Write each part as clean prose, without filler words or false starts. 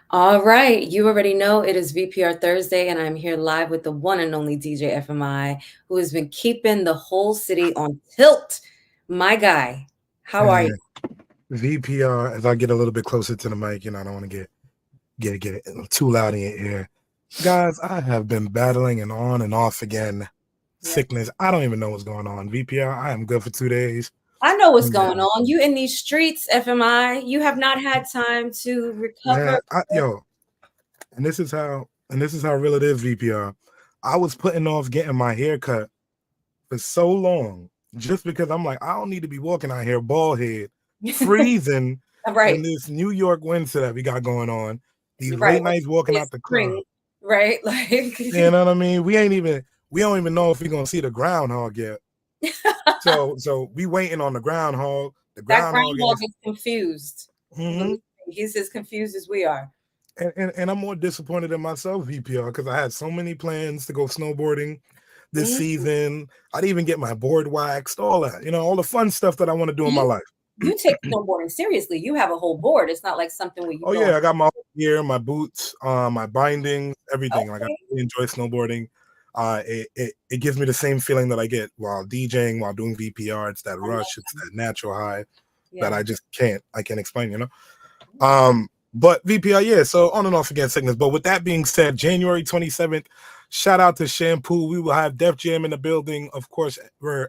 All right, you already know it is VPR Thursday, and I'm here live with the one and only DJ FMI, who has been keeping the whole city on tilt. My guy, how are you? And VPR, as I get a little bit closer to the mic, I don't want to get it too loud in your ear. Guys, I have been battling and off again. Yep. Sickness. I don't even know what's going on. VPR, I am good for 2 days. I know what's And going on. You in these streets, FMI. You have not had time to recover. man, and this is how real it is, VPR. I was putting off getting my hair cut for so long just because I'm like, I don't need to be walking out here bald head, freezing in Right, this New York winter that we got going on. These right. late When nights walking it's out the club. spring, right? Like You know what I mean? We don't even know if we're gonna see the groundhog yet. So we waiting on the groundhog. The that groundhog groundhog is is confused. mm-hmm. Believe me, he's as confused as we are. And I'm more disappointed in myself, VPR, because I had so many plans to go snowboarding this Mhm. season. I'd even get my board waxed, all that, all the fun stuff that I want to do in my life. You take snowboarding seriously. You have a whole board. It's not like something where you Oh go. yeah, I got my gear, my boots, my bindings, everything. Like I Okay. really enjoy snowboarding. It gives me the same feeling that I get while DJing, while doing VPR. It's that I know. rush, it's that natural high that Yeah. I can't explain. But VPR, yeah, so on and off again sickness. But with that being said, January 27th, shout out to Shampoo. We will have Def Jam in the building. Of course, we're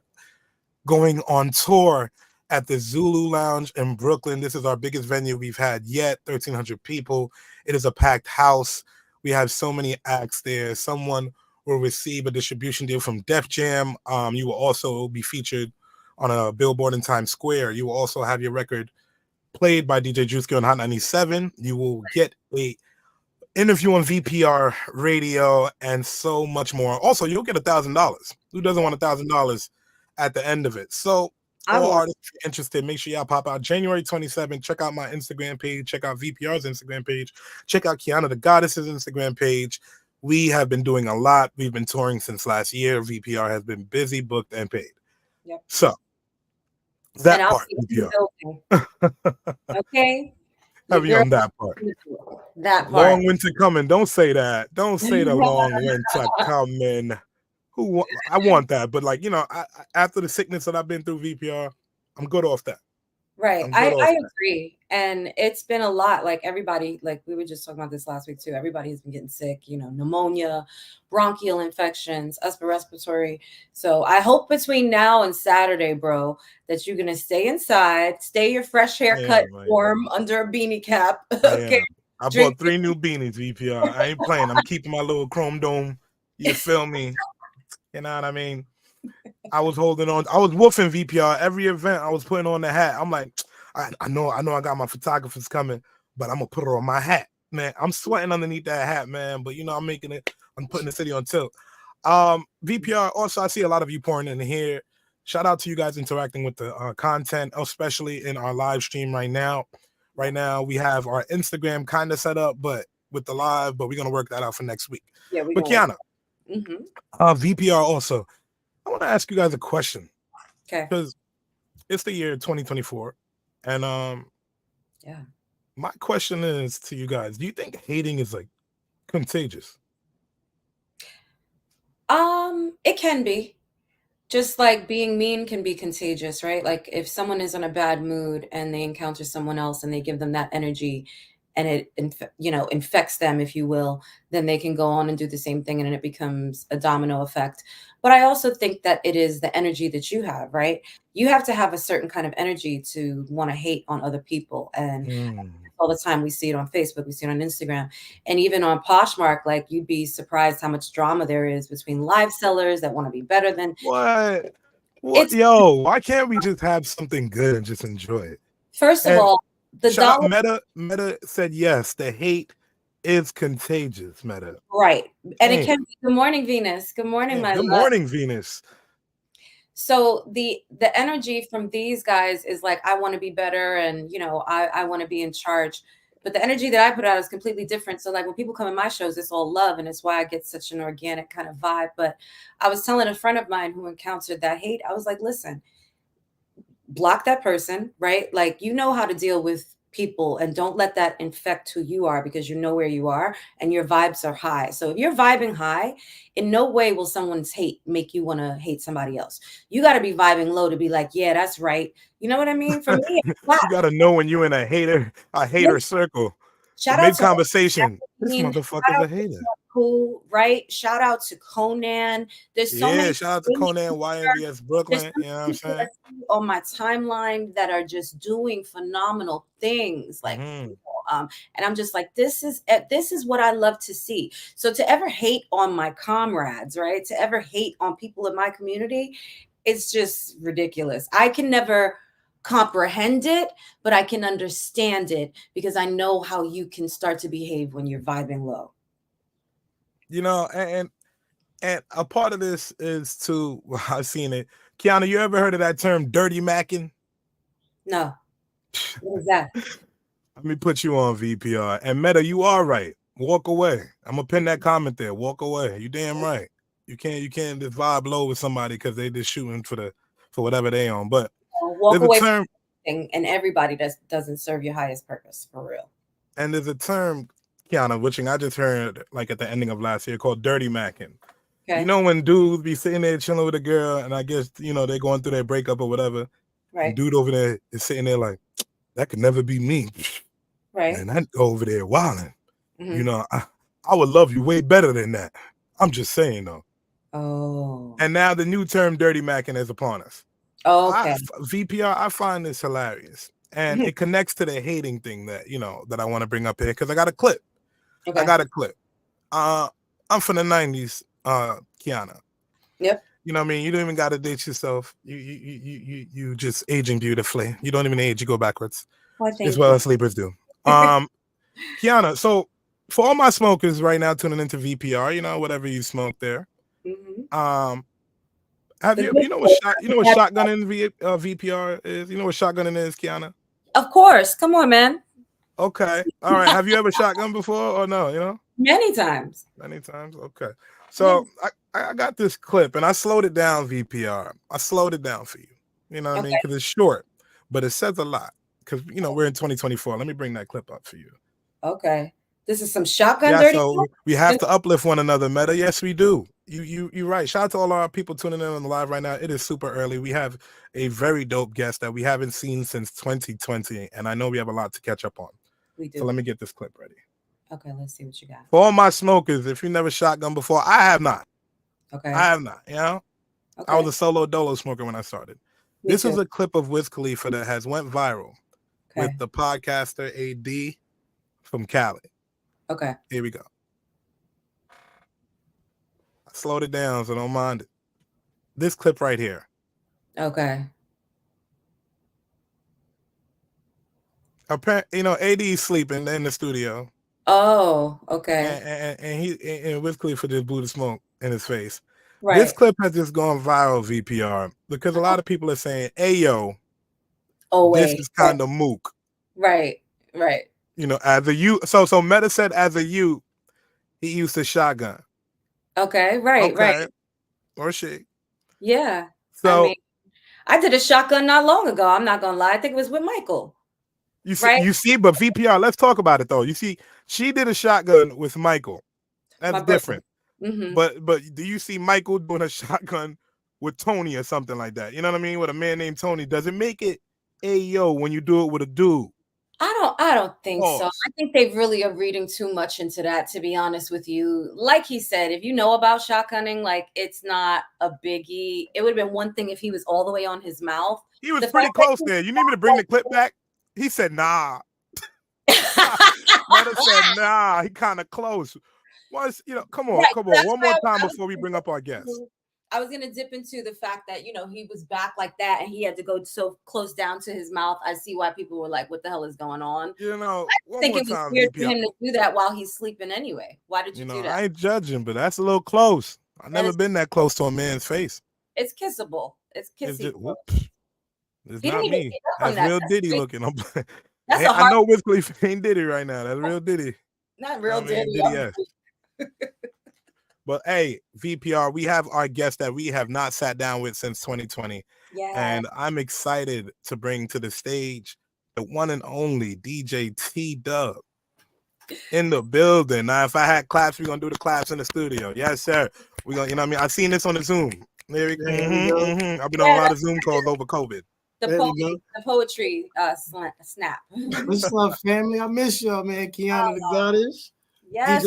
going on tour at the Zulu Lounge in Brooklyn. This is our biggest venue we've had yet, 1,300 people. It is a packed house. We have so many acts there. Someone will receive a distribution deal from Def Jam. You will also be featured on a billboard in Times Square. You will also have your record played by DJ Juicy on Hot 97. You will get a interview on VPR radio and so much more. Also, you'll get $1,000. Who doesn't want $1,000 at the end of it? So, I all want. artists if you're interested, make sure y'all pop out January 27th. Check out my Instagram page. Check out VPR's Instagram page. Check out Kiana the Goddess's Instagram page. We have been doing a lot. We've been touring since last year. VPR has been busy, booked, and paid. Yep. So And that I'll part, be in the building. VPR. Okay. Your Heavy girl on that part. in the building. That part. Long winter coming. Don't say that. Don't say the long winter coming. I want that, but after the sickness that I've been through, VPR, I'm good off that. Right. I'm good I off that. agree. And it's been a lot. Like everybody, like we were just talking about this last week too. Everybody has been getting sick, pneumonia, bronchial infections, upper respiratory. So I hope between now and Saturday, bro, that you're gonna stay inside, stay your fresh I haircut am. I am. warm under a beanie cap. I Okay. am. I Drink. bought 3 new beanies, VPR. I ain't playing. I'm keeping my little chrome dome. You feel me? You know what I mean? I was holding on. I was woofing VPR every event. I was putting on the hat. I'm like, I know I got my photographers coming, but I'm gonna put it on my hat, man. I'm sweating underneath that hat, man. But I'm putting the city on tilt. VPR. Also, I see a lot of you pouring in here. Shout out to you guys interacting with the content, especially in our live stream right now. Right now, we have our Instagram kind of set up, but with the live, but we're gonna work that out for next week. Yeah, we're But gonna work. Kiana, Mm-hmm. VPR also. I want to ask you guys a question Okay. because it's the year 2024, and Yeah. my question is to you guys: do you think hating is like contagious? It can be. Just like being mean can be contagious, right? Like if someone is in a bad mood and they encounter someone else and they give them that energy and it infects them, if you will, then they can go on and do the same thing and then it becomes a domino effect. But I also think that it is the energy that you have, right? You have to have a certain kind of energy to want to hate on other people. And Mm. all the time we see it on Facebook, we see it on Instagram, and even on Poshmark. Like you'd be surprised how much drama there is between live sellers that want to be better than What? What? it's. Yo, why can't we just have something good and just enjoy it? First of And all, the shout out dollar. Meta. Meta said yes. The hate is contagious. Meta. Right, and it Damn. can be. Good morning, Venus. Good morning, Damn. my Good love. morning, Venus. So the energy from these guys is like, I want to be better, and I want to be in charge. But the energy that I put out is completely different. So like when people come in my shows, it's all love, and it's why I get such an organic kind of vibe. But I was telling a friend of mine who encountered that hate, I was like, listen, block that person, right? Like you know how to deal with people, and don't let that infect who you are, because you know where you are and your vibes are high. So if you're vibing high, in no way will someone's hate make you want to hate somebody else. You got to be vibing low to be like, yeah, that's right. You know what I mean? For me, You got to know when you're in a hater circle. shout out Mid to conversation, this Queen, motherfucker's shout a out to hater. Cool, right? Shout out to Conan. There's so Yeah, many shout out to Conan, YNVS there's Brooklyn. some You know what I'm people saying? that see on my timeline that are just doing phenomenal things, like, Mm-hmm. and I'm just like, this is what I love to see. So to ever hate on my comrades, right? To ever hate on people in my community, it's just ridiculous. I can never comprehend it, but I can understand it because I know how you can start to behave when you're vibing low. You know, and a part of this is to I've seen it. Kiana, you ever heard of that term dirty macking? No, what is that? Let me put you on VPR. And Meta, you are right. Walk away. I'm gonna pin that comment there. Walk away. You damn right. You can't just vibe low with somebody because they just shooting for whatever they on. But Walk there's a away term, from and everybody doesn't serve your highest purpose, for real. and there's a term, Kiana, which I just heard like at the ending of last year called dirty macking. You Okay. know when dudes be sitting there chilling with a girl, and I guess they're going through their breakup or whatever, and Right. dude over there is sitting there like, that could never be me. Right. And that over there wilding. Mhm. I would love you way better than that. I'm just saying though. Oh. And now the new term dirty macking is upon us. Okay. VPR, I find this hilarious. And it connects to the hating thing that I want to bring up here because I got a clip. Okay. I got a clip. I'm from the 90s, Kiana. Yep. You know what I mean? You don't even got to date yourself. You just aging beautifully. You don't even age, you go backwards. Why, As thank well you. as sleepers do. Kiana, so for all my smokers right now tuning into VPR, whatever you smoke there. Mhm. Have The you good you know what stuff. shotgun in VPR is? You know what shotgunning is, Kiana? Of course. Come on, man. Okay. All right. Have you ever shotgun before or no? Many times. Many times. Okay. Yeah. So I got this clip and I slowed it down, VPR. I slowed it down for you. You know what I mean? Okay. Because it's short, but it says a lot. Because we're in 2024. Let me bring that clip up for you. Okay. This is some shotgun Yeah, dirty so talk? we have to uplift one another, Meta. Yes, we do. You're right. Shout out to all our people tuning in on the live right now. It is super early. We have a very dope guest that we haven't seen since 2020, and I know we have a lot to catch up on. We do. So let me get this clip ready. Okay, let's see what you got. For all my smokers, if you never shotgun before, I have not. Okay. I have not. Okay. I was a solo dolo smoker when I started. Me This too. is a clip of Wiz Khalifa that has went viral Okay. with the podcaster AD from Cali. Okay. Here we go. I slowed it down, so don't mind it. This clip right here. Okay. Apparently, AD is sleeping in the studio. Oh, okay. And Wiz Khalifa just blew the smoke in his face. Right. This clip has just gone viral, VPR, because a lot of people are saying, "Hey, yo, this is kind of mook." Right. As a youth. So Meta said as a youth, he used a shotgun. Okay. Right. Or she. Yeah. So I mean, I did a shotgun not long ago. I'm not gonna lie. I think it was with Michael. you see, but VPR, let's talk about it though. You see, she did a shotgun with Michael. That's different. Mm-hmm. But do you see Michael doing a shotgun with Tony or something like that? You know what I mean? With a man named Tony. Does it make it ayo when you do it with a dude? I don't think so. I think they really are reading too much into that, to be honest with you. Like he said, if you know about shotgunning, like it's not a biggie. It would have been one thing if he was all the way on his mouth. He was pretty close there. You need me to bring the clip back? He said, nah. Meta said, nah, he kind of close. Once, come on. One more time before we bring up our guest. I was gonna dip into the fact that he was back like that and he had to go so close down to his mouth. I see why people were like, "What the hell is going on?" I think it was weird for him to do that while he's sleeping anyway. Why did you do that? I ain't judging, but that's a little close. I've never been that close to a man's face. It's kissable. It's kissy. It's not me. That's real Diddy looking. I know Wiz Khalifa ain't Diddy right now. That's real Diddy. Not real Diddy. Diddy. But hey, VPR, we have our guest that we have not sat down with since 2020. Yeah. And I'm excited to bring to the stage the one and only DJ T-Dubb in the building. Now, if I had claps, we're gonna do the claps in the studio. Yes, sir. We're gonna, you know what I mean? I've seen this on the Zoom. There we go. I've been on a lot of Zoom calls over COVID. The poetry snap. What's up, family? I miss y'all, man. Kiana the Goddess. Yes,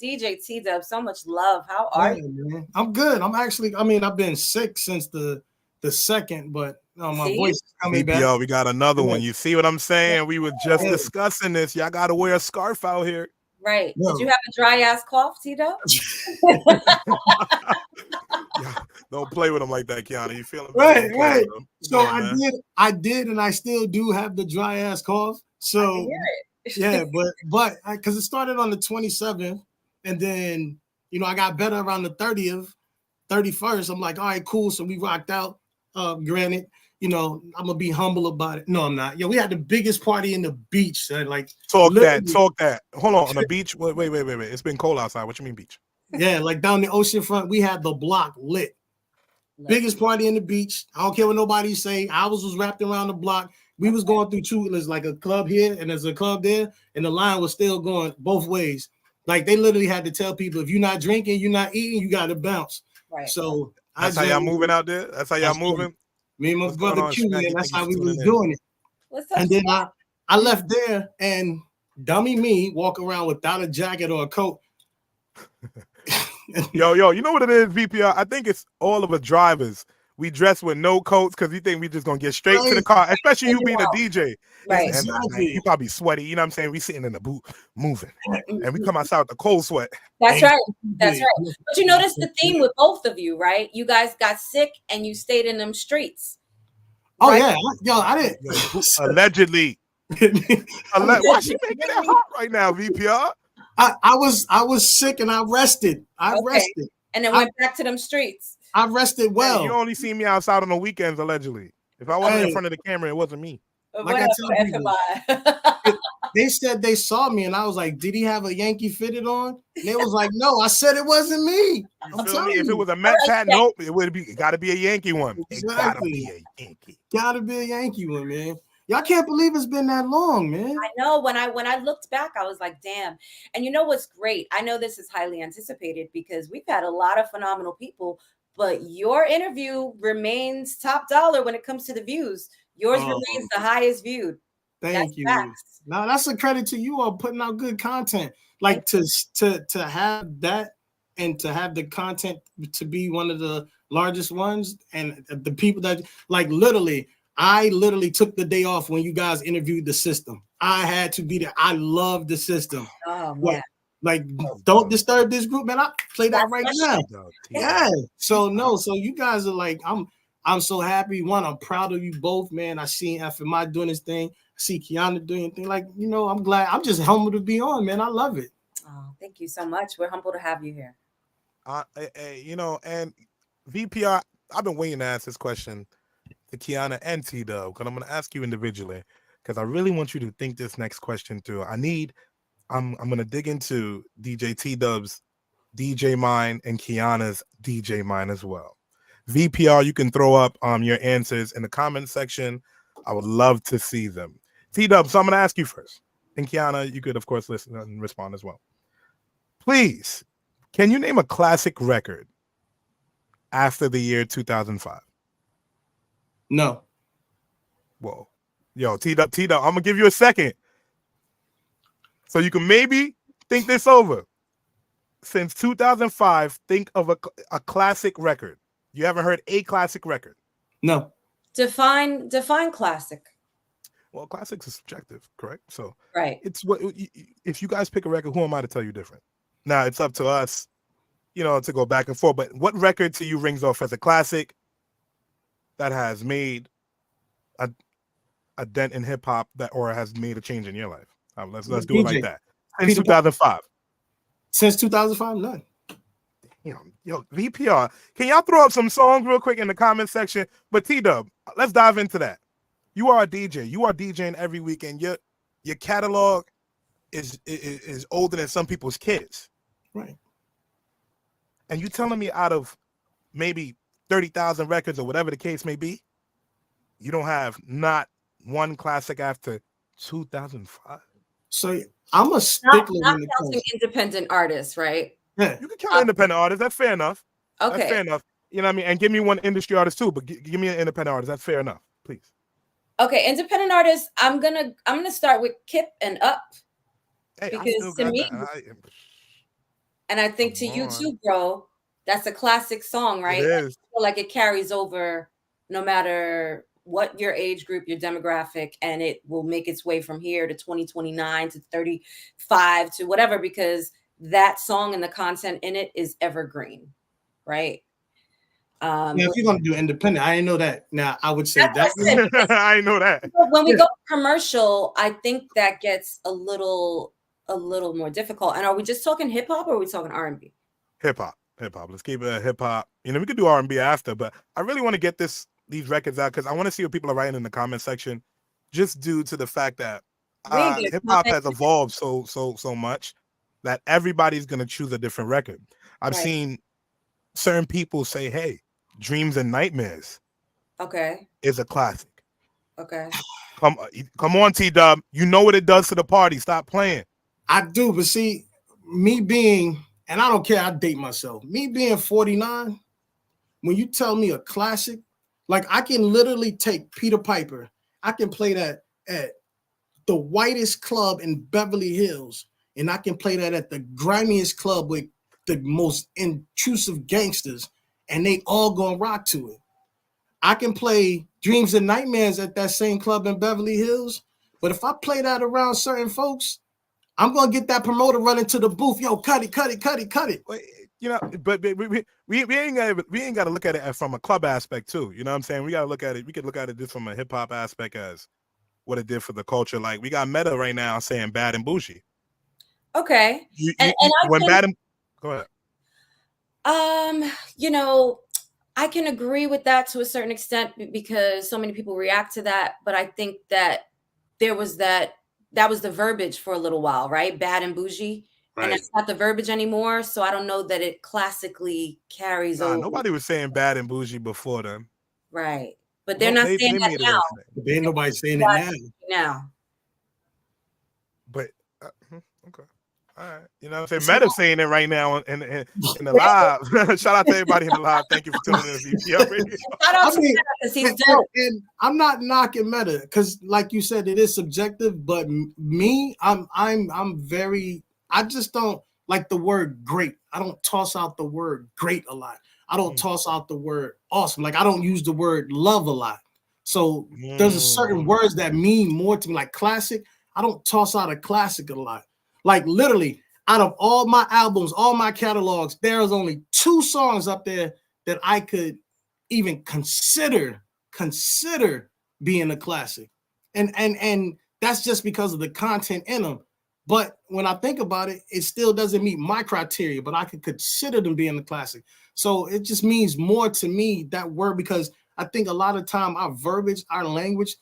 DJ T-Dubb. So much love. How are you? Man? I'm good. I've been sick since the second, but my voice is coming back. We got another one. You see what I'm saying? We were just discussing this. Y'all got to wear a scarf out here. Right. Did you have a dry ass cough, T-Dubb? Yeah, don't play with him like that, Kiana. You feeling right? So I did, and I still do have the dry ass cough. So yeah, but because it started on the 27th, and then I got better around the 30th, 31st. I'm like, all right, cool. So we rocked out. Granted, I'm gonna be humble about it. No, I'm not. We had the biggest party in the beach. So talk that. Hold on the beach. Wait. It's been cold outside. What you mean beach? Yeah, like down the ocean front, we had the block lit. Biggest party in the beach. I don't care what nobody say. Ours was wrapped around the block. We was going through two. There's like a club here and there's a club there, and the line was still going both ways. Like they literally had to tell people, if you're not drinking, you're not eating, you got to bounce. Right. So that's how y'all moving out there. That's how y'all moving. Me and my brother Q, man, that's how we was doing it. What's up? And then I left there, and dummy me walk around without a jacket or a coat. Yo, you know what it is, VPR? I think it's all of us drivers. We dress with no coats because we think we just gonna get straight to the car, especially you being a DJ. Right. And you probably sweaty, you know what I'm saying? We sitting in the booth moving. And we come outside with the cold sweat. That's right. But you notice the theme with both of you, right? You guys got sick and you stayed in them streets. Oh, right? Yeah. I didn't. Allegedly. Why she making it hot right now, VPR? I was sick and I rested. Rested. And then went back to them streets. I rested well. Hey, you only see me outside on the weekends, allegedly. If I wasn't in front of the camera, it wasn't me. Like I tell people, they said they saw me, and I was like, "Did he have a Yankee fitted on?" And they was like, "No." I said it wasn't me. I'm telling you, if it was a Mets hat, nope, it got to be a Yankee one. Exactly. It got to be a Yankee. Got to be a Yankee one, man. Y'all can't believe it's been that long, man. I know. When I looked back, I was like, damn. And you know what's great? I know this is highly anticipated because we've had a lot of phenomenal people, but your interview remains top dollar when it comes to the views. Yours remains the highest viewed. Thank you. Now that's a credit to you all putting out good content. Like to have that and to have the content to be one of the largest ones, and the people that I literally took the day off when you guys interviewed the system. I had to be there. I love the system. Oh man. Don't disturb this group, man. I play that right now. Yeah. So you guys are like, I'm so happy. One, I'm proud of you both, man. I seen FMI doing his thing. I see Kiana doing thing. I'm glad. I'm just humbled to be on, man. I love it. Oh, thank you so much. We're humbled to have you here. And VPR, I've been waiting to ask this question to Kiana and T-Dubb, because I'm going to ask you individually, because I really want you to think this next question through. I'm going to dig into DJ T-Dubb's DJ mind and Kiana's DJ mind as well. VPR, you can throw up your answers in the comment section. I would love to see them. T-Dubb, so I'm going to ask you first. And Kiana, you could, of course, listen and respond as well. Please, can you name a classic record after the year 2005? No. Whoa. Yo, T-Dubb, I'm going to give you a second so you can maybe think this over. Since 2005, think of a classic record. You haven't heard a classic record? No. Define classic. Well, classics is subjective, correct? So right. It's what if you guys pick a record, who am I to tell you different? Now it's up to us, to go back and forth. But what record to you rings off as a classic that has made a dent in hip hop or has made a change in your life? Let's do it like that. Since 2005. Since 2005, none. Yo, VPR, can y'all throw up some songs real quick in the comment section? But T-Dubb, let's dive into that. You are a DJ. You are DJing every weekend. Your catalog is older than some people's kids. Right. And you telling me out of maybe 30,000 records or whatever the case may be, you don't have not one classic after 2005. So I'm a Not stickler when it counting comes. independent artists, right? Yeah, You can count independent artists. That's fair enough. Okay. That's fair enough. You know what I mean? And give me one industry artist too, but give me an independent artist. That's fair enough, please. Okay, independent artists. I'm gonna start with Kip and Up. Hey, because I still to got me, that. and I think to you too, bro, that's a classic song, right? It is. I feel like it carries over no matter what your age group, your demographic, and it will make its way from here to 2029 to 35 to whatever, because that song and the content in it is evergreen, right? if you're gonna do independent, I didn't know that. Now I would say that. I know that. When we go commercial, I think that gets a little more difficult. And are we just talking hip hop or are we talking R&B? Hip hop. Let's keep it hip hop. You know, we could do R&B after, but I really want to get these records out because I want to see what people are writing in the comment section, just due to the fact that hip hop has evolved so much that everybody's gonna choose a different record. I've seen certain people say, "Hey, Dreams and Nightmares, is a classic." Okay. Come on, T-Dubb. You know what it does to the party. Stop playing. I do, but see, me being, and I don't care, I date myself. Me being 49, when you tell me a classic, like I can literally take Peter Piper. I can play that at the whitest club in Beverly Hills, and I can play that at the grimiest club with the most intrusive gangsters, and they all gonna rock to it. I can play Dreams and Nightmares at that same club in Beverly Hills, but if I play that around certain folks, I'm gonna get that promoter running to the booth. Yo, cut it. You know, but we ain't got to look at it from a club aspect too. You know what I'm saying? We got to look at it. We could look at it just from a hip hop aspect as what it did for the culture. Like we got Meta right now saying Bad and Bougie. Okay. Go ahead. You know, I can agree with that to a certain extent because so many people react to that. But I think that there was that was the verbiage for a little while, right? Bad and Bougie. Right. And that's not the verbiage anymore. So I don't know that it classically carries over. Nobody was saying Bad and Bougie before then. Right. But they're not saying that now. There ain't nobody saying it now. But okay. All right. You know what I'm saying? Meta's saying it right now in the live. Shout out to everybody in the live. Thank you for tuning in to VPR Radio. Shout out to Meta because he's done. And I'm not knocking Meta because, like you said, it is subjective. But me, I'm very. I just don't like the word great. I don't toss out the word great a lot. I don't toss out the word awesome. Like I don't use the word love a lot. So there's a certain words that mean more to me. Like classic, I don't toss out a classic a lot. Like literally, out of all my albums, all my catalogs, there's only 2 songs up there that I could even consider being a classic. And that's just because of the content in them. But when I think about it, it still doesn't meet my criteria, but I could consider them being a classic. So it just means more to me, that word, because I think a lot of time our verbiage, our language,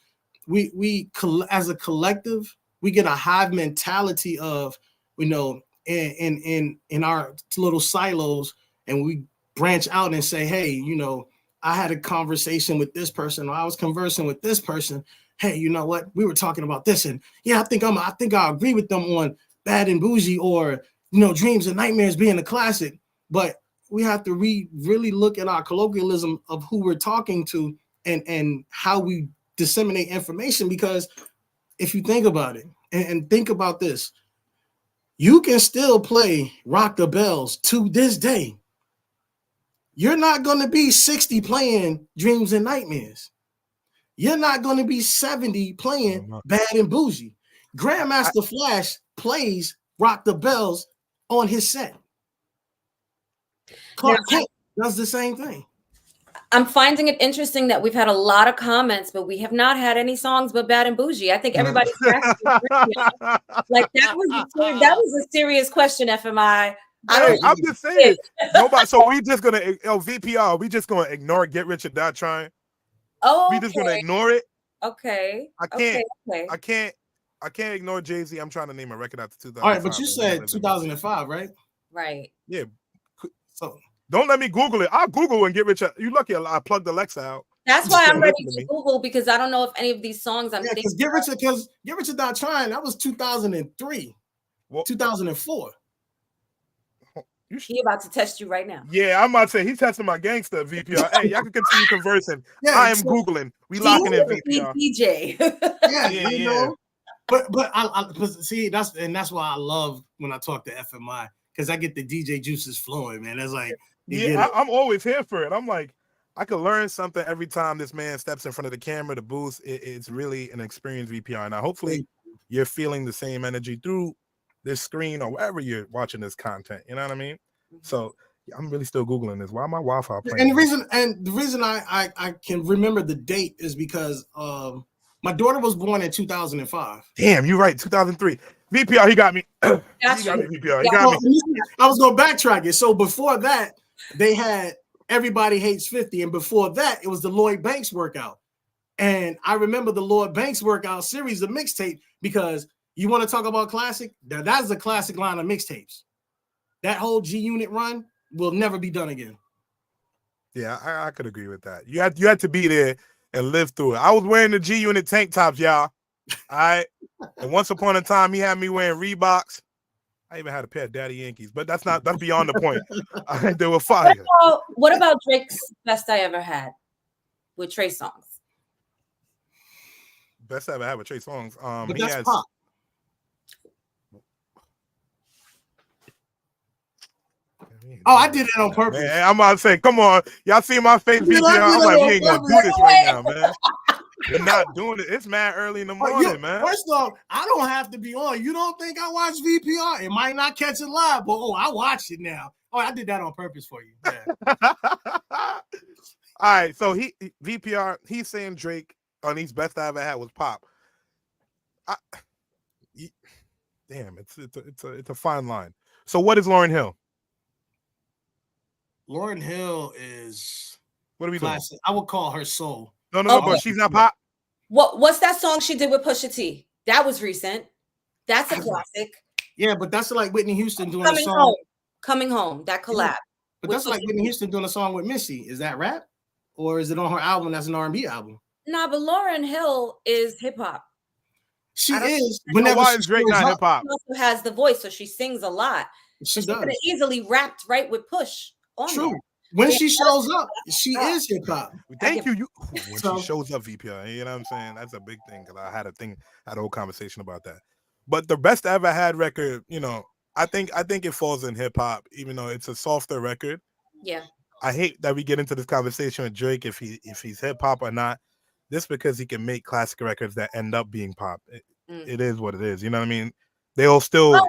we as a collective, we get a hive mentality of, you know, in our little silos, and we branch out and say, hey, you know, I had a conversation with this person, or I was conversing with this person. Hey, you know what? We were talking about this, and yeah, I think I'll agree with them on Bad and Bougie, or you know, Dreams and Nightmares being a classic. But we have to really look at our colloquialism of who we're talking to and how we disseminate information. Because if you think about it, and think about this, you can still play Rock the Bells to this day. You're not going to be 60 playing Dreams and Nightmares. You're not going to be 70 playing Bad and Bougie. Grandmaster Flash plays Rock the Bells on his set. Clark Kent does the same thing. I'm finding it interesting that we've had a lot of comments, but we have not had any songs but Bad and Bougie. I think everybody's like that was a serious question, FMI. I'm just saying. Nobody. So we just gonna VPR. We just gonna ignore Get Rich or Die Trying. Oh, we just gonna ignore it. Okay. I can't. Okay. I can't ignore Jay-Z. I'm trying to name a record after 2005. All right, but you said 2005, right? Right. Yeah. So don't let me Google it. I'll Google and Get Rich. You lucky I plugged Alexa out. That's why I'm ready Listen to Google, because I don't know if any of these songs I'm thinking. Because Get Rich or Die Trying, that was 2003, 2004. He about to test you right now. Yeah, I'm about to say he's testing my gangster VPR. Hey, y'all can continue conversing. Yeah, I am Googling. We locking in VPR. DJ. You know. But see, that's why I love when I talk to FMI, because I get the DJ juices flowing, man. It's like I'm always here for it. I'm like, I could learn something every time this man steps in front of the camera, the booth. It's really an experience, VPR. Now, hopefully, you're feeling the same energy through this screen or wherever you're watching this content. You know what I mean? So I'm really still Googling this. Why my Wi-Fi playing? And the reason I can remember the date is because my daughter was born in 2005. Damn, you're right. 2003. VPR, he got me. He got me, VPR. He got me. I was going to backtrack it. So before that, they had Everybody Hates 50. And before that, it was the Lloyd Banks workout. And I remember the Lloyd Banks workout series of mixtape, because you want to talk about classic? That's a classic line of mixtapes. That whole G Unit run will never be done again. Yeah, I could agree with that. You had to be there and live through it. I was wearing the G Unit tank tops, y'all. All right. And once upon a time, he had me wearing Reeboks. I even had a pair of Daddy Yankees, but that's beyond the point. They were fire. What about Drake's Best I Ever Had with Trey Songz? Best I Ever Had with Trey Songz. But that's pop. Oh, I did it on purpose. Man, I'm about to say, come on. Y'all see my face, VPR? I'm like, we ain't going to do this right now, man. We're not doing it. It's mad early in the morning, man. First off, I don't have to be on. You don't think I watch VPR? It might not catch it live, but I watched it now. Oh, I did that on purpose for you. Yeah. All right, so VPR, he's saying Drake on his Best I Ever Had was pop. Damn, it's a fine line. So what is Lauryn Hill? Lauryn Hill is what are we classic. Doing? I would call her soul. No, but she's not pop. What's that song she did with Pusha T? That was recent. That's a classic. Yeah, but that's like Whitney Houston doing a song. Coming Home, that collab. Yeah. But that's like Whitney Houston doing a song with Missy. Is that rap? Or is it on her album that's an R&B album? Nah, but Lauryn Hill is hip hop. She is. Why is Drake not hip hop? She also has the voice, so she sings a lot. She could have easily rapped right with Push. True. When she shows up, she is hip hop. Thank you. When she shows up, VPR, you know what I'm saying? That's a big thing, because I had a whole conversation about that. But the Best I Ever Had record, I think it falls in hip hop, even though it's a softer record. Yeah. I hate that we get into this conversation with Drake if he's hip hop or not. This because he can make classic records that end up being pop. It is what it is. You know what I mean? They'll still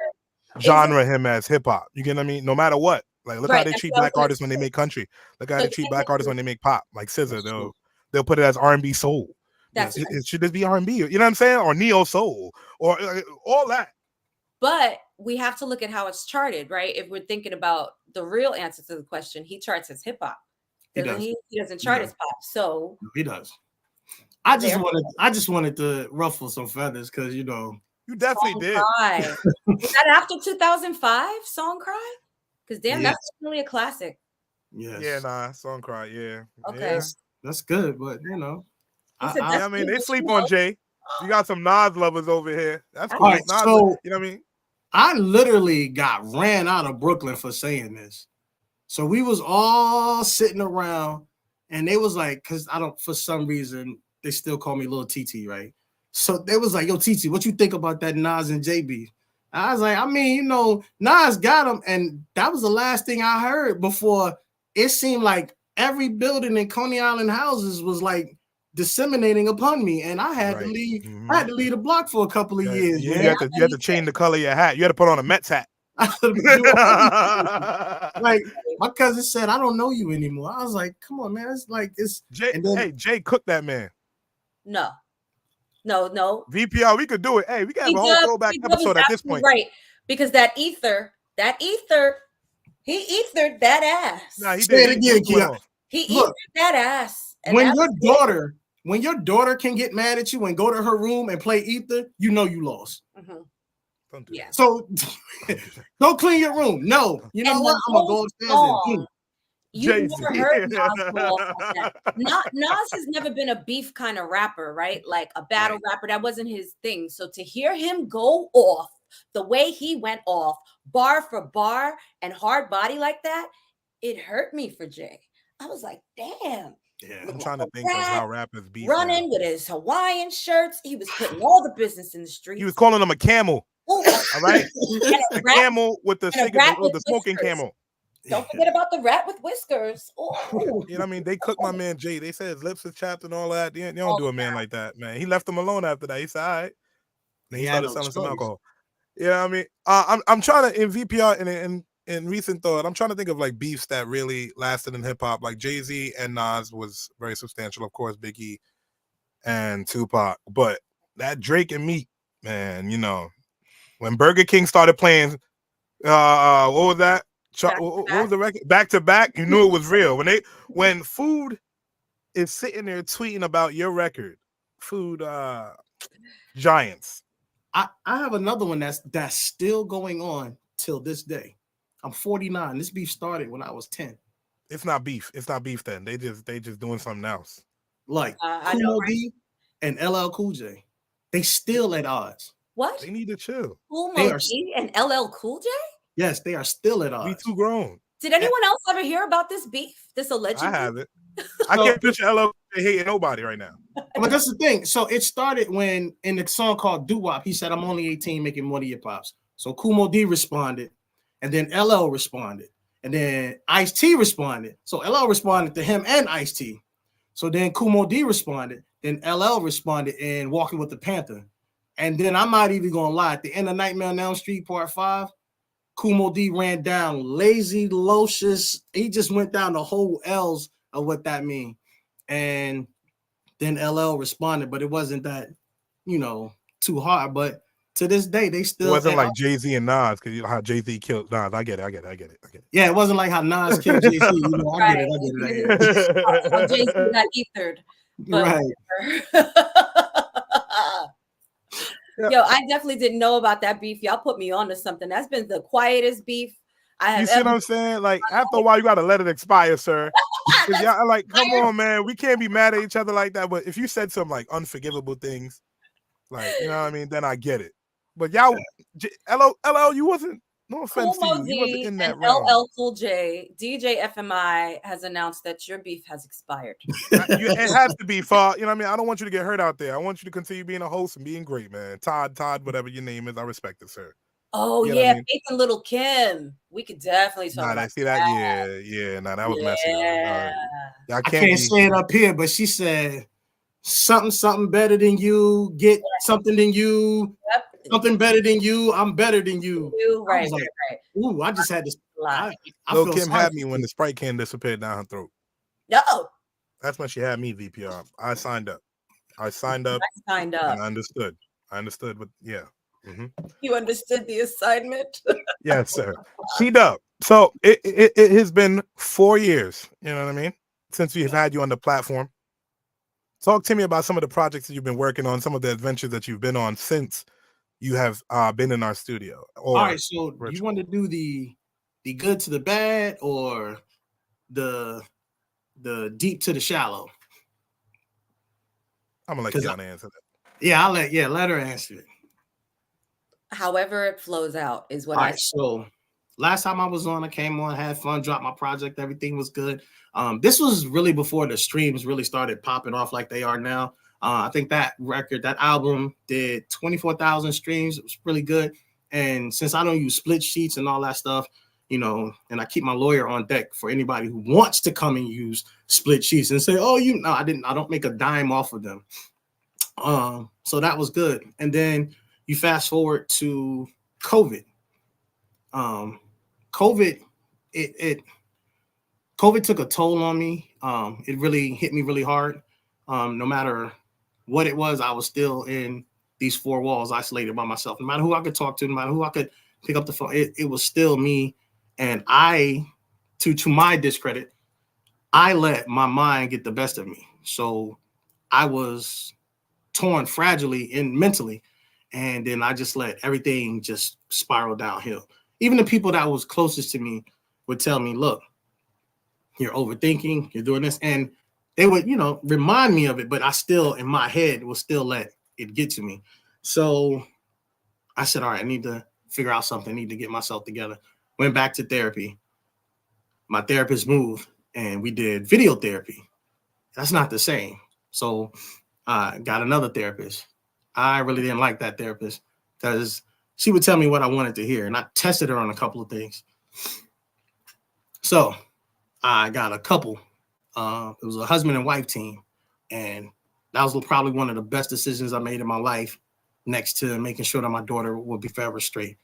genre him as hip hop. You get what I mean? No matter what. Like, look how they treat black artists when they make country. Look how they treat black artists when they make pop. Like SZA, they'll put it as R&B soul. It should just be R&B. You know what I'm saying? Or neo soul, or all that. But we have to look at how it's charted, right? If we're thinking about the real answer to the question, he charts as hip hop. He doesn't chart as pop. So he does. I just wanted to ruffle some feathers, because you definitely did. Was that after 2005? Song Cry? Because that's really a classic. Yes. Yeah, Song Cry, yeah. Okay. Yeah. That's good, but I mean, they sleep on Jay. You got some Nas lovers over here. That's cool. Right, Nas, so you know what I mean? I literally got ran out of Brooklyn for saying this. So we was all sitting around, and they was like, because for some reason, they still call me Lil TT, right? So they was like, yo, TT, what you think about that Nas and JB? I was like, I mean, Nas got him, and that was the last thing I heard before it seemed like every building in Coney Island houses was like disseminating upon me, and I had to leave. Mm-hmm. I had to leave the block for a couple of years. Yeah, you had to change the color of your hat. You had to put on a Mets hat. Like my cousin said, I don't know you anymore. I was like, come on, man. It's like Jay. Hey, Jay cooked that man. No. VPR, we could do it. Hey, we got a whole throwback episode at this point. Right. Because that ether, he ethered that ass. Nah, say it again, Kia. He ethered that ass. When your daughter can get mad at you and go to her room and play ether, you know you lost. Mm-hmm. Don't do that. So go clean your room. No, you know what? I'm gonna go upstairs and You've never heard Nas go off like that. Nas has never been a beef kind of rapper, right? Like a battle rapper. That wasn't his thing. So to hear him go off the way he went off, bar for bar and hard body like that, it hurt me for Jay. I was like, damn. Yeah, I'm trying to think of how rappers beef running with his Hawaiian shirts. He was putting all the business in the streets. He was calling him a camel. Ooh. All right, a camel with the smoking camel. Don't forget about the rat with whiskers. You know what I mean? They cooked my man Jay. They said his lips is chapped and all that. They don't do a man like that, man. He left him alone after that. He said, all right. Then he started selling some alcohol. You know what I mean? I'm trying to, in VPR and in recent thought, I'm trying to think of like beefs that really lasted in hip hop. Like Jay-Z and Nas was very substantial. Of course, Biggie and Tupac. But that Drake and Meek, man, you know, when Burger King started playing, what was that? What was the record? Back to back, you knew it was real. When Food is sitting there tweeting about your record, Food Giants. I have another one that's still going on till this day. I'm 49. This beef started when I was 10. It's not beef. It's not beef then. They just doing something else. Like Kumo D and LL Cool J. They still at odds. What? They need to chill. Kumo D and LL Cool J? Yes, they are still at odds. We too grown. Did anyone else ever hear about this beef? This alleged beef? I haven't. I can't picture LL hating nobody right now. But that's the thing. So it started when in the song called Doo-Wop, he said, I'm only 18 making one of your pops. So Kumo D responded, and then LL responded, and then Ice-T responded. So LL responded to him and Ice-T. So then Kumo D responded, then LL responded in Walking with the Panther. And then I'm not even gonna lie, at the end of Nightmare on Elm Street Part 5, Kumo D ran down lazy, locious. He just went down the whole L's of what that mean. And then LL responded, but it wasn't that, you know, too hard. But to this day, they still. It wasn't like Jay-Z and Nas, because you know how Jay-Z killed Nas. I get it. Yeah, it wasn't like how Nas killed Jay-Z. You know, I get it. How Jay-Z got ethered. Right. Yo, I definitely didn't know about that beef. Y'all put me on to something. That's been the quietest beef I have. You see what I'm saying? Like after a while, you gotta let it expire, sir. Y'all like, come on, man. We can't be mad at each other like that. But if you said some like unforgivable things, like you know what I mean, then I get it. But y'all, LL, you wasn't. No offense to you. You wasn't in that realm. LL Cool J, DJ FMI has announced that your beef has expired. It has to be far. You know what I mean? I don't want you to get hurt out there. I want you to continue being a host and being great, man. Todd, whatever your name is, I respect it, sir. Oh, you know I mean? Faith and Little Kim. We could definitely talk about that. Yeah. Nah, that was messy. I can't say it up here, but she said something better than you, get something than you. Yep. Something better than you. I'm better than you. Right. Ooh, I just had to. Lil Kim had me when the Sprite can disappeared down her throat. No. That's when she had me, VPR. I signed up. And I understood. But yeah. Mm-hmm. You understood the assignment? Yes, sir. T-Dubb. So it has been 4 years, you know what I mean, since we've had you on the platform. Talk to me about some of the projects that you've been working on, some of the adventures that you've been on since you have been in our studio. All right, so do you want to do the good to the bad or the deep to the shallow? I'm gonna let Kiana answer that. Yeah, let her answer it. However it flows out is what So last time I was on, I came on, had fun, dropped my project, everything was good. This was really before the streams really started popping off like they are now. I think that album did 24,000 streams. It was really good. And since I don't use split sheets and all that stuff, you know, and I keep my lawyer on deck for anybody who wants to come and use split sheets and say, oh, I don't make a dime off of them. So that was good. And then you fast forward to COVID. COVID took a toll on me. It really hit me really hard. No matter what it was, I was still in these four walls, isolated by myself. No matter who I could talk to, no matter who I could pick up the phone, it was still me. And I, to my discredit, I let my mind get the best of me. So I was torn fragilely and mentally. And then I just let everything just spiral downhill. Even the people that was closest to me would tell me, look, you're overthinking, you're doing this. And they would, you know, remind me of it, but I still, in my head, will still let it get to me. So I said, all right, I need to figure out something. I need to get myself together. Went back to therapy. My therapist moved and we did video therapy. That's not the same. So I got another therapist. I really didn't like that therapist because she would tell me what I wanted to hear. And I tested her on a couple of things. So I got a couple. It was a husband and wife team. And that was probably one of the best decisions I made in my life, next to making sure that my daughter would be forever straight.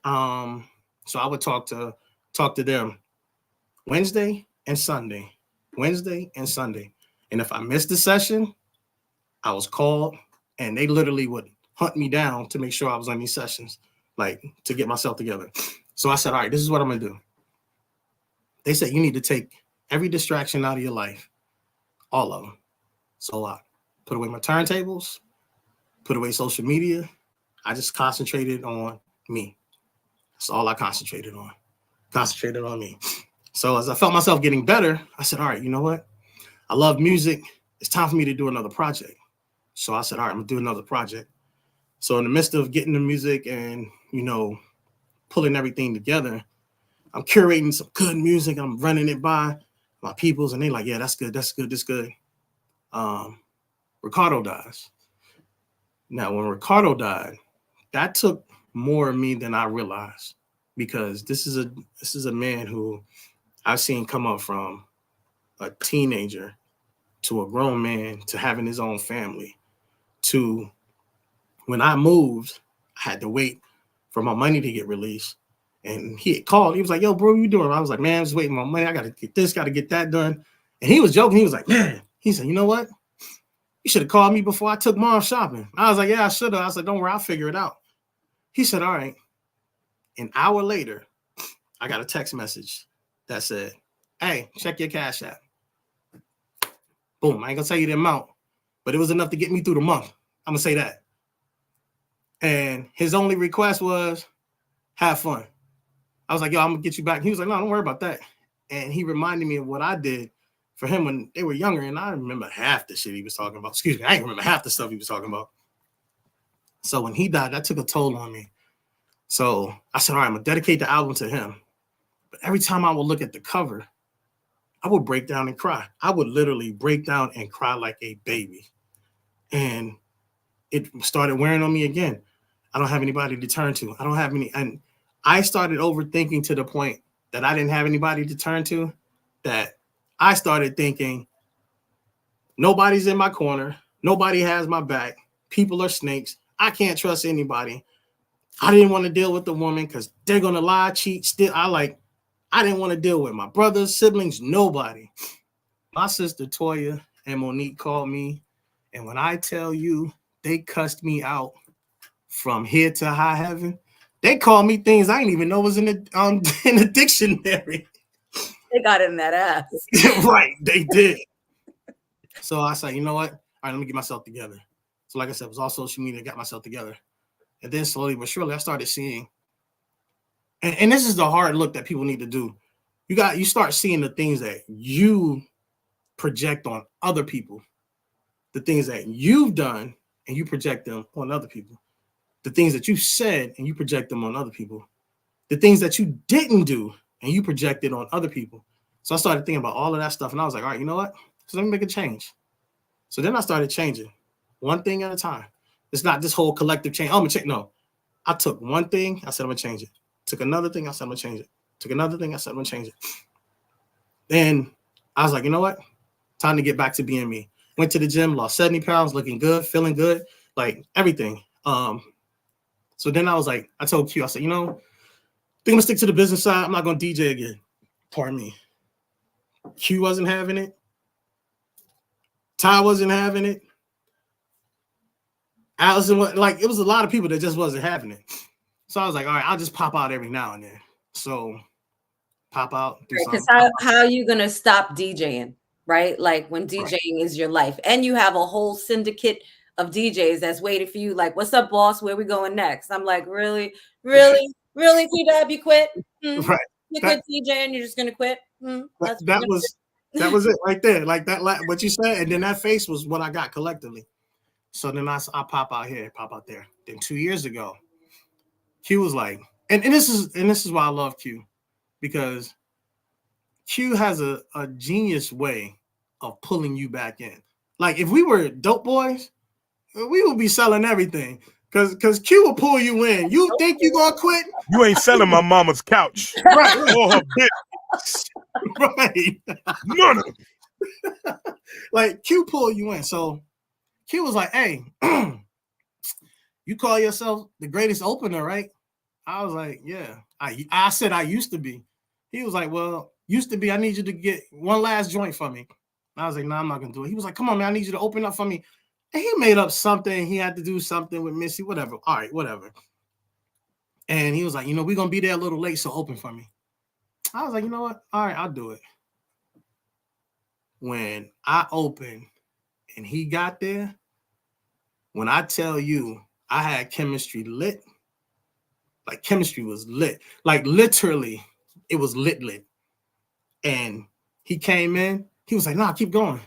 So I would talk to them Wednesday and Sunday. And if I missed the session, I was called and they literally would hunt me down to make sure I was on these sessions, like to get myself together. So I said, all right, this is what I'm going to do. They said, you need to take every distraction out of your life, all of them. So I put away my turntables, put away social media. I just concentrated on me. That's all I concentrated on me. So as I felt myself getting better, I said, all right, you know what? I love music. It's time for me to do another project. So I said, all right, I'm going to do another project. So in the midst of getting the music and, you know, pulling everything together, I'm curating some good music. I'm running it by my peoples, and they're like, yeah, that's good. Ricardo dies. Now, when Ricardo died, that took more of me than I realized, because this is a man who I've seen come up from a teenager to a grown man to having his own family to when I moved, I had to wait for my money to get released. And he had called. He was like, yo, bro, what you doing? I was like, man, I'm just waiting for my money. I got to get this, got to get that done. And he was joking. He was like, man, he said, you know what? You should have called me before I took mom shopping. I was like, yeah, I should have. I said, don't worry, I'll figure it out. He said, all right. An hour later, I got a text message that said, hey, check your Cash App. Boom. I ain't going to tell you the amount, but it was enough to get me through the month. I'm going to say that. And his only request was, have fun. I was like, yo, I'm going to get you back. He was like, no, don't worry about that. And he reminded me of what I did for him when they were younger. And I remember half the shit he was talking about. Excuse me, I ain't remember half the stuff he was talking about. So when he died, that took a toll on me. So I said, all right, I'm going to dedicate the album to him. But every time I would look at the cover, I would break down and cry. I would literally break down and cry like a baby. And it started wearing on me again. I don't have anybody to turn to. I don't have any. And I started overthinking to the point that I didn't have anybody to turn to, that I started thinking, nobody's in my corner. Nobody has my back. People are snakes. I can't trust anybody. I didn't want to deal with the woman because they're going to lie, cheat, steal. I didn't want to deal with my brothers, siblings, nobody. My sister Toya and Monique called me. And when I tell you, they cussed me out from here to high heaven. They called me things I didn't even know was in the dictionary. They got in that ass. Right, they did. So I said, you know what? All right, let me get myself together. So like I said, it was all social media, got myself together. And then slowly but surely, I started seeing, and this is the hard look that people need to do. You start seeing the things that you project on other people, the things that you've done, and you project them on other people. The things that you said and you project them on other people. The things that you didn't do and you project it on other people. So I started thinking about all of that stuff, and I was like, all right, you know what? So let me make a change. So then I started changing one thing at a time. It's not this whole collective change. Oh, I'm gonna change. No, I took one thing. I said I'm gonna change it. Took another thing. I said I'm gonna change it. Took another thing. I said I'm gonna change it. Then I was like, you know what? Time to get back to being me. Went to the gym, lost 70 pounds, looking good, feeling good, like everything. So then I was like, I told Q, I said, you know, I think I'm gonna stick to the business side. I'm not gonna DJ again. Pardon me. Q wasn't having it. Ty wasn't having it. Allison, it was a lot of people that just wasn't having it. So I was like, all right, I'll just pop out every now and then. So pop out. Because how are you gonna stop DJing, right? Like when DJing is your life, and you have a whole syndicate of DJs that's waiting for you. Like, what's up, boss? Where we going next? I'm like, really, T-Dubb, you quit? Right. You quit DJing? You're just gonna quit? That was it right there. Like that, what you said, and then that face was what I got collectively. So then I pop out here, pop out there. Then 2 years ago, Q was like, and this is why I love Q, because Q has a genius way of pulling you back in. Like if we were dope boys, we would be selling everything. Because Q will pull you in. You think you gonna quit? You ain't selling my mama's couch. Right. Or her bitch. Right. None of them. Like Q pull you in. So Q was like, hey, you call yourself the greatest opener, right? I was like, yeah. I said I used to be. He was like, well, used to be, I need you to get one last joint for me. I was like, no, I'm not gonna do it. He was like, come on, man, I need you to open up for me. And he made up something. He had to do something with Missy, whatever. All right, whatever. And he was like, we're gonna be there a little late, so open for me. I was like, you know what? All right, I'll do it. When I opened and he got there, when I tell you I had chemistry lit, like chemistry was lit. Like literally, it was lit. And he came in, he was like, nah, keep going.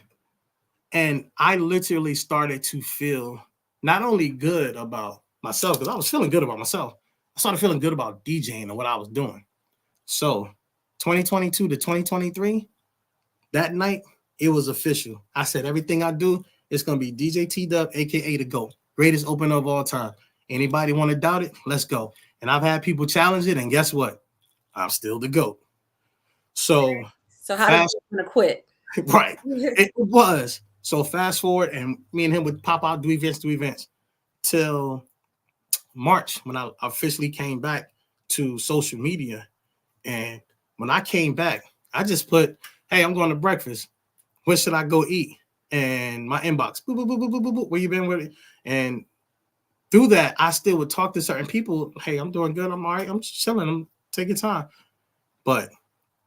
And I literally started to feel not only good about myself, because I was feeling good about myself. I started feeling good about DJing and what I was doing. So 2022 to 2023, that night, it was official. I said, everything I do, it's going to be DJ T-Dubb, a.k.a. the GOAT. Greatest opener of all time. Anybody want to doubt it? Let's go. And I've had people challenge it, and guess what? I'm still the GOAT. So how did you want to quit? Right. It was. So fast forward, and me and him would pop out, do events till March when I officially came back to social media. And when I came back, I just put, hey, I'm going to breakfast. Where should I go eat? And my inbox, boop, boop, boop, boop, boop, boop, where you been with it? And through that, I still would talk to certain people. Hey, I'm doing good. I'm all right. I'm chilling. I'm taking time. But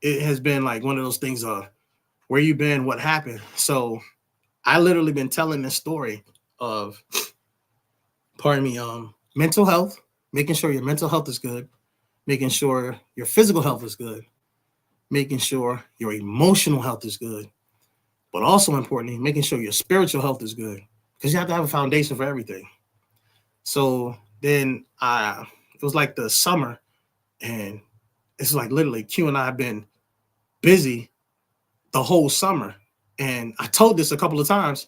it has been like one of those things of where you been, what happened. So I literally been telling this story of, mental health, making sure your mental health is good, making sure your physical health is good, making sure your emotional health is good, but also importantly, making sure your spiritual health is good, because you have to have a foundation for everything. So then it was like the summer, and it's like literally Q and I have been busy the whole summer. And I told this a couple of times.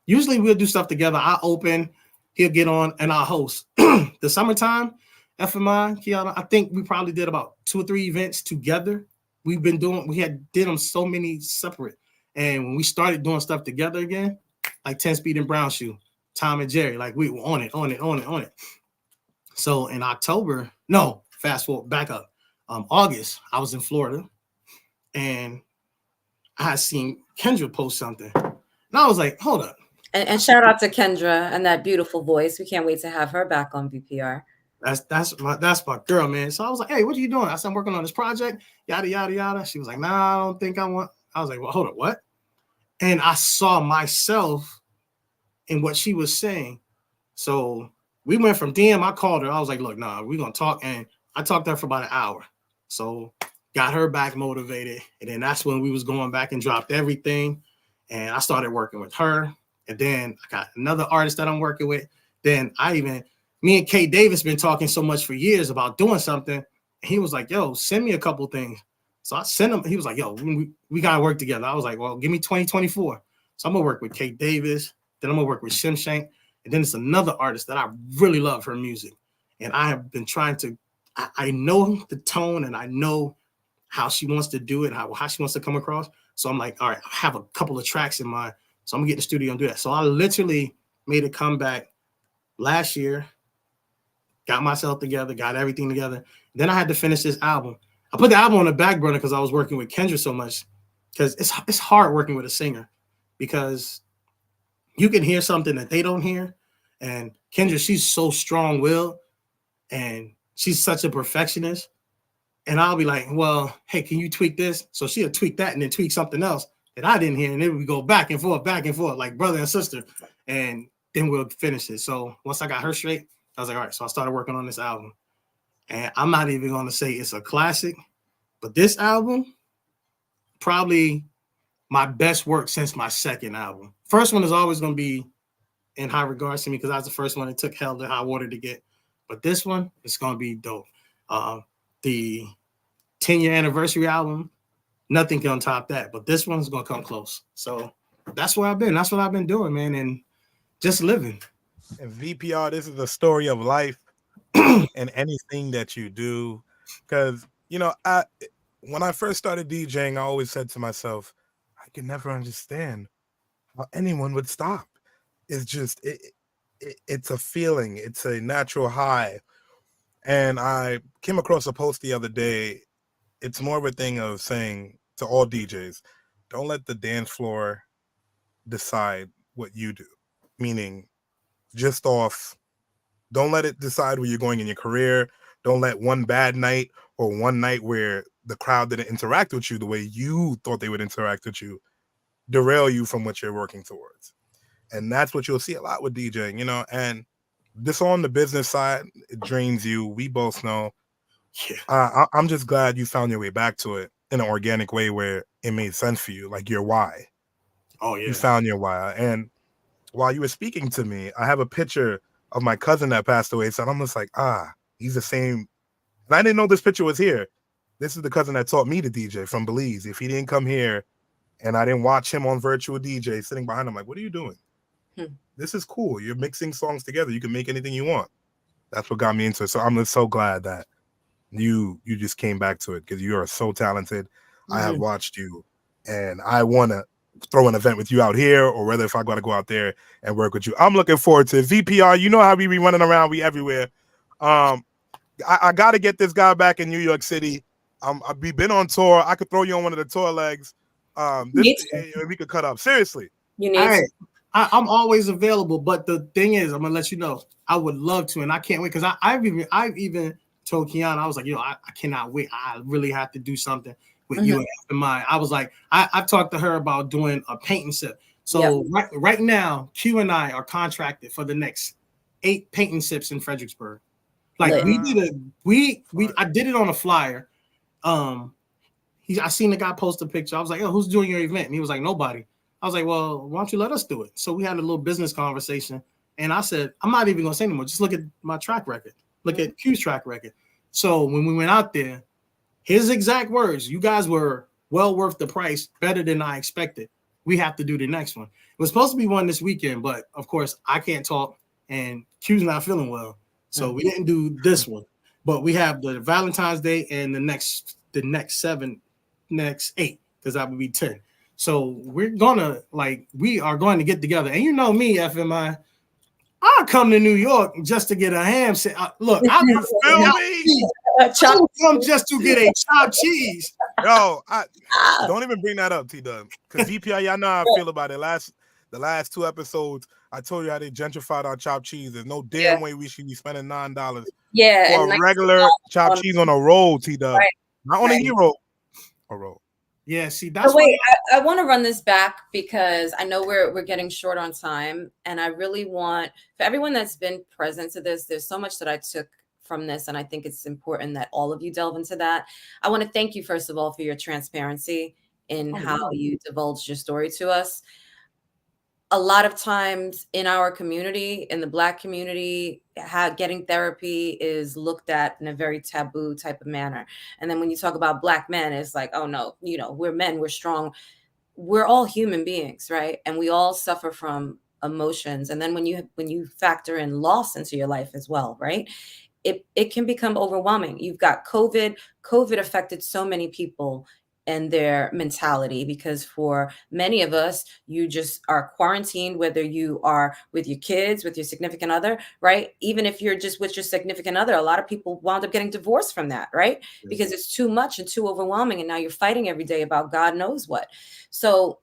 Usually we'll do stuff together. I open, he'll get on, and I'll host. The summertime, FMI, Kiana, I think we probably did about 2 or 3 events together. We did them so many separate. And when we started doing stuff together again, like 10 Speed and Brown Shoe, Tom and Jerry, like we were on it. So in October, no, fast forward, back up. August, I was in Florida, and I had seen Kendra post something. And I was like, hold up. And shout out to Kendra and that beautiful voice. We can't wait to have her back on VPR. That's my girl, man. So I was like, hey, what are you doing? I said, I'm working on this project, yada, yada, yada. She was like, nah, I don't think I want. I was like, well, hold up, what? And I saw myself in what she was saying. So we went from DM, I called her. I was like, look, nah, we're going to talk. And I talked to her for about an hour. So got her back motivated. And then that's when we was going back and dropped everything. And I started working with her. And then I got another artist that I'm working with. Then me and Kate Davis been talking so much for years about doing something. And he was like, yo, send me a couple things. So I sent him. He was like, yo, we got to work together. I was like, well, give me 2024. So I'm going to work with Kate Davis. Then I'm going to work with Shim Shank. And then it's another artist that I really love her music. And I have been trying to, I know the tone and I know how she wants to do it, how she wants to come across. So I'm like, all right, I have a couple of tracks in mind. So I'm gonna get in the studio and do that. So I literally made a comeback last year, got myself together, got everything together. Then I had to finish this album. I put the album on the back burner because I was working with Kendra so much, because it's hard working with a singer, because you can hear something that they don't hear. And Kendra, she's so strong-willed and she's such a perfectionist. And I'll be like, well, hey, can you tweak this? So she'll tweak that and then tweak something else that I didn't hear. And then we go back and forth, like brother and sister. And then we'll finish it. So once I got her straight, I was like, all right. So I started working on this album. And I'm not even going to say it's a classic, but this album, probably my best work since my second album. First one is always going to be in high regards to me because I was the first one that took hell to high water to get. But this one is going to be dope. The 10-year anniversary album, nothing can top that. But this one's going to come close. So that's where I've been. That's what I've been doing, man, and just living. And VPR, this is a story of life and anything that you do. Because, you know, when I first started DJing, I always said to myself, I can never understand how anyone would stop. It's just, it's a feeling. It's a natural high. And I came across a post the other day. It's more of a thing of saying to all DJs, don't let the dance floor decide what you do. Meaning, just off, don't let it decide where you're going in your career. Don't let one bad night or one night where the crowd didn't interact with you the way you thought they would interact with you derail you from what you're working towards. And that's what you'll see a lot with DJing, you know, and this on the business side, it drains you. We both know. Yeah. I'm just glad you found your way back to it in an organic way where it made sense for you, like your why. Oh, yeah. You found your why. And while you were speaking to me, I have a picture of my cousin that passed away. So I'm just like, he's the same. And I didn't know this picture was here. This is the cousin that taught me to DJ from Belize. If he didn't come here and I didn't watch him on virtual DJ sitting behind him, like, what are you doing? This is cool. You're mixing songs together. You can make anything you want. That's what got me into it. So I'm just so glad that you just came back to it because you are so talented. I have watched you and I want to throw an event with you out here, or whether if I got to go out there and work with you. I'm looking forward to it. VPR. You know how we be running around. We everywhere. I got to get this guy back in New York City. We've been on tour. I could throw you on one of the tour legs. We could cut up. Seriously. You need to. I'm always available, but the thing is, I'm gonna let you know, I would love to, and I can't wait because I've even told Kiana, I was like, I cannot wait. I really have to do something with you in mind. I was like, I've talked to her about doing a painting sip. So right now, Q and I are contracted for the next 8 painting sips in Fredericksburg. Like I did it on a flyer. I seen the guy post a picture. I was like, who's doing your event? And he was like, nobody. I was like, well, why don't you let us do it? So we had a little business conversation. And I said, I'm not even going to say anymore. Just look at my track record. Look at Q's track record. So when we went out there, his exact words, you guys were well worth the price, better than I expected. We have to do the next one. It was supposed to be one this weekend, but of course, I can't talk and Q's not feeling well. So we didn't do this one. But we have the Valentine's Day and the next 8, because that would be 10. So we are going to get together. And you know me, FMI, I'll come to New York just to get a ham sandwich. Look, I'll come just to get a chopped cheese. Yo, don't even bring that up, T-Dubb. Because VPR, y'all know how I feel about it. The last 2 episodes, I told you how they gentrified our chopped cheese. There's no damn way we should be spending $9 for a regular chopped cheese on a roll, T-Dubb. Right. Not on a hero, a roll. Yeah, see, that's I want to run this back because I know we're getting short on time, and I really want, for everyone that's been present to this, there's so much that I took from this, and I think it's important that all of you delve into that. I want to thank you, first of all, for your transparency in how you divulged your story to us. A lot of times in our community, in the Black community, getting therapy is looked at in a very taboo type of manner. And then when you talk about Black men, it's like, oh no, we're men, we're strong. We're all human beings, right? And we all suffer from emotions. And then when you factor in loss into your life as well, right? It can become overwhelming. You've got COVID. COVID affected so many people and their mentality, because for many of us, you just are quarantined, whether you are with your kids, with your significant other, right? Even if you're just with your significant other, a lot of people wound up getting divorced from that, right? Because it's too much and too overwhelming. And now you're fighting every day about God knows what. So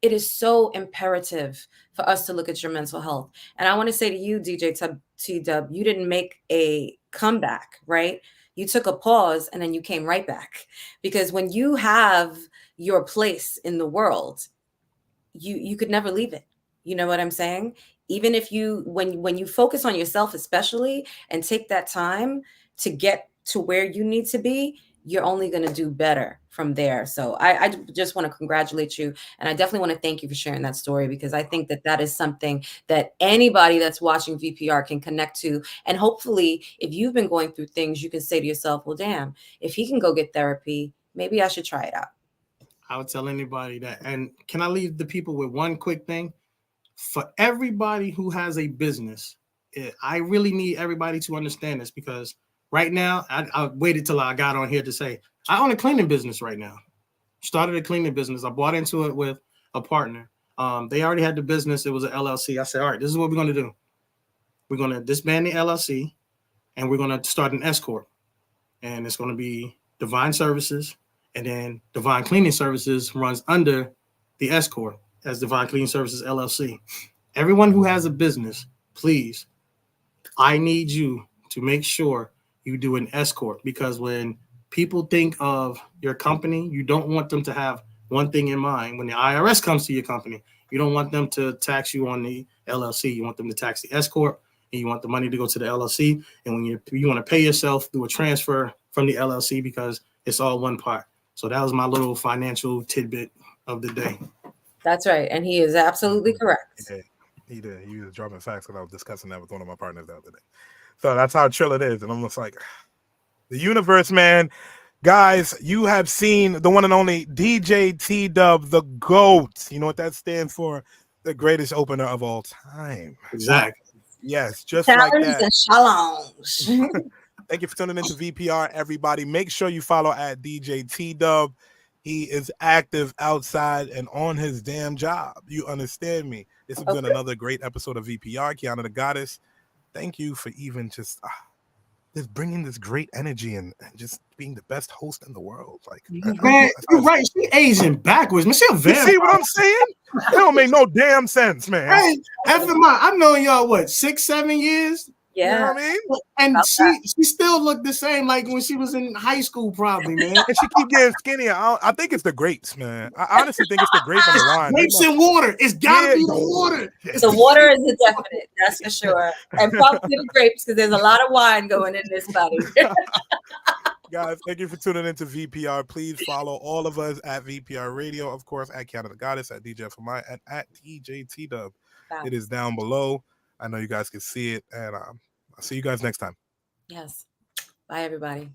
it is so imperative for us to look at your mental health. And I want to say to you, DJ T-Dubb, you didn't make a comeback, right? You took a pause and then you came right back, because when you have your place in the world, you could never leave it. You know what I'm saying? Even if when you focus on yourself, especially, and take that time to get to where you need to be, you're only going to do better from there. So I just want to congratulate you. And I definitely want to thank you for sharing that story, because I think that that is something that anybody that's watching VPR can connect to. And hopefully, if you've been going through things, you can say to yourself, well, damn, if he can go get therapy, maybe I should try it out. I would tell anybody that. And can I leave the people with one quick thing? For everybody who has a business, I really need everybody to understand this, because right now, I waited till I got on here to say, I own a cleaning business right now. Started a cleaning business. I bought into it with a partner. They already had the business. It was an LLC. I said, all right, this is what we're going to do. We're going to disband the LLC, and we're going to start an S Corp. And it's going to be Divine Services. And then Divine Cleaning Services runs under the S Corp as Divine Cleaning Services LLC. Everyone who has a business, please, I need you to make sure you do an S Corp, because when people think of your company, you don't want them to have one thing in mind. When the IRS comes to your company, you don't want them to tax you on the LLC. You want them to tax the S Corp, and you want the money to go to the LLC. And when you want to pay yourself through a transfer from the LLC, because it's all one part. So that was my little financial tidbit of the day. That's right. And he is absolutely correct. Yeah, he did. He was dropping facts, because I was discussing that with one of my partners the other day. So that's how chill it is. And I'm just like, the universe, man. Guys, you have seen the one and only DJ T-Dubb, the GOAT. You know what that stands for? The greatest opener of all time. Exactly. Yes, just Challenge like that. and challenge. Thank you for tuning into VPR, everybody. Make sure you follow at DJ T-Dubb. He is active outside and on his damn job. You understand me? This has been another great episode of VPR. Kiana the Goddess, thank you for even just bringing this great energy and just being the best host in the world. Like, man, you're right. She Asian backwards. Man, she a vampire. You see what I'm saying? That don't make no damn sense, man. Hey, I've known y'all, what, 6-7 years? Yeah. You know what I mean? And she still looked the same like when she was in high school, probably, man. And she keep getting skinnier. I think it's the grapes, man. I honestly think it's the grapes and the wine. Grapes and water. It's gotta be the water. The water is a definite, that's for sure. And probably the grapes, because there's a lot of wine going in this buddy. Guys, thank you for tuning into VPR. Please follow all of us at VPR Radio, of course, at Canada Goddess, at DJ FMI, and at TJ T-Dubb. Wow. It is down below. I know you guys can see it, and I'll see you guys next time. Yes. Bye, everybody.